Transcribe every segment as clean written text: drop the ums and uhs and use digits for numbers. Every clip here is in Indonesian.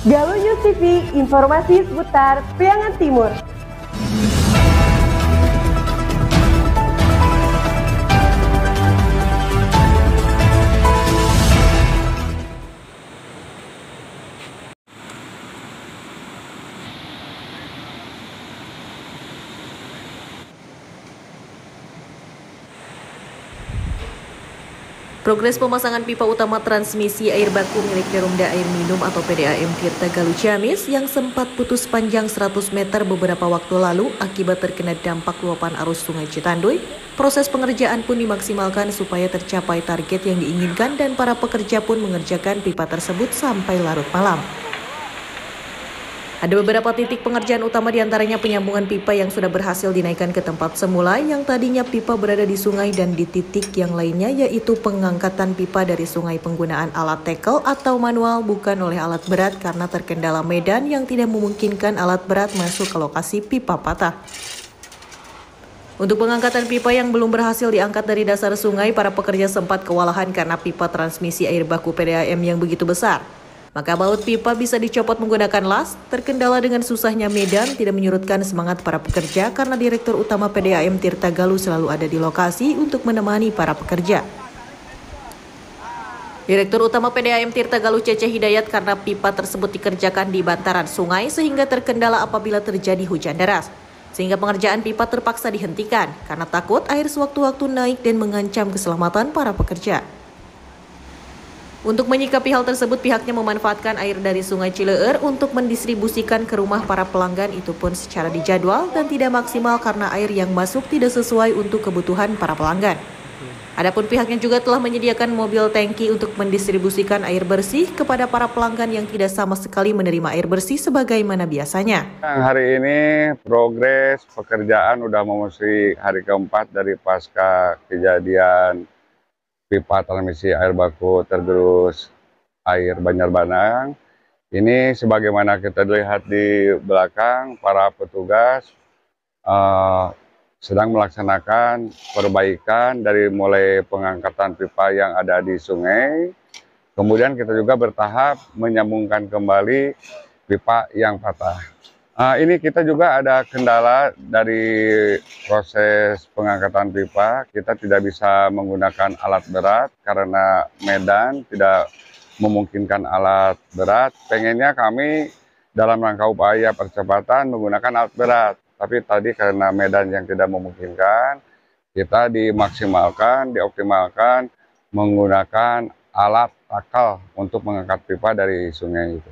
Galuh News TV, informasi seputar Priangan Timur. Progres pemasangan pipa utama transmisi air baku milik Perumda Air Minum atau PDAM Tirta Galuh Ciamis yang sempat putus panjang 100 meter beberapa waktu lalu akibat terkena dampak luapan arus Sungai Citanduy. Proses pengerjaan pun dimaksimalkan supaya tercapai target yang diinginkan dan para pekerja pun mengerjakan pipa tersebut sampai larut malam. Ada beberapa titik pengerjaan utama diantaranya penyambungan pipa yang sudah berhasil dinaikkan ke tempat semula yang tadinya pipa berada di sungai dan di titik yang lainnya yaitu pengangkatan pipa dari sungai penggunaan alat tackle atau manual bukan oleh alat berat karena terkendala medan yang tidak memungkinkan alat berat masuk ke lokasi pipa patah. Untuk pengangkatan pipa yang belum berhasil diangkat dari dasar sungai, para pekerja sempat kewalahan karena pipa transmisi air baku PDAM yang begitu besar. Maka baut pipa bisa dicopot menggunakan las. Terkendala dengan susahnya medan tidak menyurutkan semangat para pekerja karena Direktur Utama PDAM Tirta Galuh selalu ada di lokasi untuk menemani para pekerja. Direktur Utama PDAM Tirta Galuh Cece Hidayat karena pipa tersebut dikerjakan di bantaran sungai sehingga terkendala apabila terjadi hujan deras. Sehingga pengerjaan pipa terpaksa dihentikan karena takut air sewaktu-waktu naik dan mengancam keselamatan para pekerja. Untuk menyikapi hal tersebut, pihaknya memanfaatkan air dari Sungai Cileueur untuk mendistribusikan ke rumah para pelanggan, itu pun secara dijadwal dan tidak maksimal karena air yang masuk tidak sesuai untuk kebutuhan para pelanggan. Adapun pihaknya juga telah menyediakan mobil tangki untuk mendistribusikan air bersih kepada para pelanggan yang tidak sama sekali menerima air bersih sebagaimana biasanya. Hari ini progres pekerjaan udah memasuki hari keempat dari pasca kejadian pipa transmisi air baku tergerus air Banjarbanang. Ini sebagaimana kita lihat di belakang, para petugas sedang melaksanakan perbaikan dari mulai pengangkatan pipa yang ada di sungai. Kemudian kita juga bertahap menyambungkan kembali pipa yang patah. Ini kita juga ada kendala dari proses pengangkatan pipa. Kita tidak bisa menggunakan alat berat karena medan tidak memungkinkan alat berat. Pengennya kami dalam rangka upaya percepatan menggunakan alat berat. Tapi tadi karena medan yang tidak memungkinkan, kita dimaksimalkan, dioptimalkan menggunakan alat tackle untuk mengangkat pipa dari sungai itu.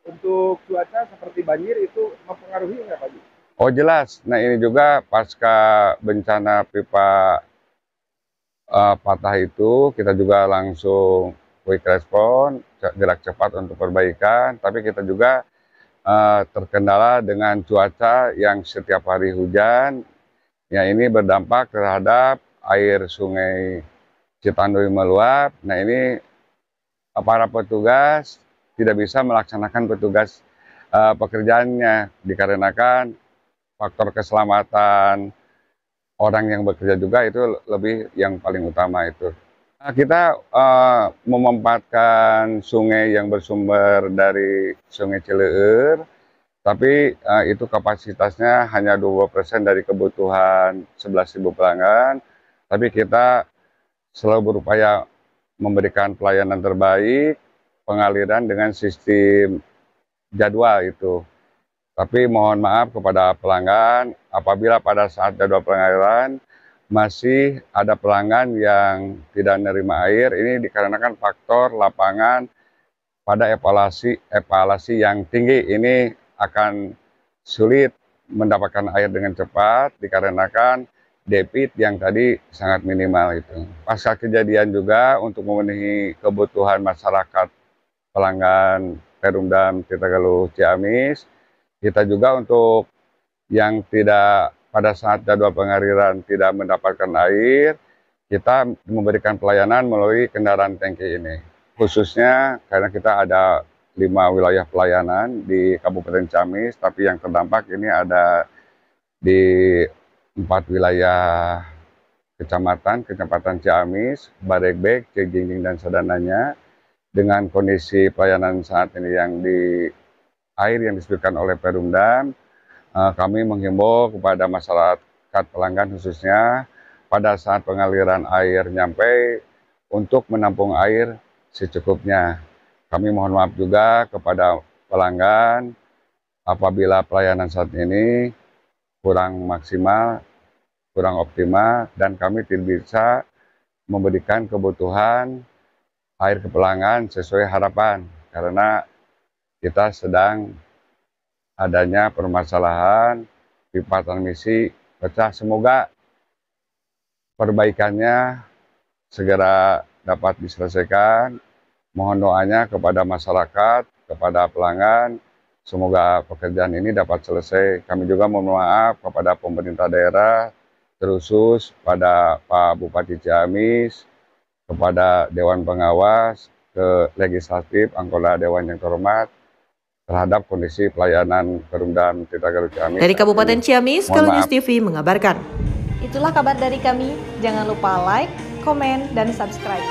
Untuk cuaca seperti banjir itu mempengaruhi nggak Pak? Oh jelas, nah ini juga pasca bencana pipa patah itu kita juga langsung quick response, gerak cepat untuk perbaikan, tapi kita juga terkendala dengan cuaca yang setiap hari hujan, ya ini berdampak terhadap air sungai Citanduy meluap. Nah ini para petugas tidak bisa melaksanakan pekerjaannya dikarenakan faktor keselamatan orang yang bekerja juga itu lebih yang paling utama itu. Kita memanfaatkan sungai yang bersumber dari Sungai Cileueur, tapi itu kapasitasnya hanya 20% dari kebutuhan 11.000 pelanggan, tapi kita selalu berupaya memberikan pelayanan terbaik, pengaliran dengan sistem jadwal itu. Tapi mohon maaf kepada pelanggan, apabila pada saat jadwal pengaliran masih ada pelanggan yang tidak menerima air, ini dikarenakan faktor lapangan pada evaluasi yang tinggi. Ini akan sulit mendapatkan air dengan cepat dikarenakan debit yang tadi sangat minimal itu. Pasca kejadian juga untuk memenuhi kebutuhan masyarakat pelanggan Perumda Tirta Galuh Ciamis, kita juga untuk yang tidak pada saat jadwal pengaliran tidak mendapatkan air, kita memberikan pelayanan melalui kendaraan tangki ini. Khususnya karena kita ada 5 wilayah pelayanan di Kabupaten Ciamis, tapi yang terdampak ini ada di 4 wilayah kecamatan Ciamis, Baregbek, Cigingjing dan sedananya. Dengan kondisi pelayanan saat ini yang di air yang disebutkan oleh Perumdan, kami menghimbau kepada masyarakat pelanggan khususnya pada saat pengaliran air nyampe untuk menampung air secukupnya. Kami mohon maaf juga kepada pelanggan apabila pelayanan saat ini kurang maksimal, kurang optimal, dan kami tidak bisa memberikan kebutuhan air ke pelanggan sesuai harapan karena kita sedang adanya permasalahan pipa transmisi pecah. Semoga perbaikannya segera dapat diselesaikan. Mohon doanya kepada masyarakat, kepada pelanggan, semoga pekerjaan ini dapat selesai. Kami juga mohon maaf kepada pemerintah daerah, terkhusus pada Pak Bupati Ciamis, kepada Dewan Pengawas, ke Legislatif, anggota Dewan yang terhormat, terhadap kondisi pelayanan Perumdan Tirta Galuh Ciamis. Dari Kabupaten Ciamis, Mohon Galuh News maaf. TV mengabarkan. Itulah kabar dari kami. Jangan lupa like, komen, dan subscribe.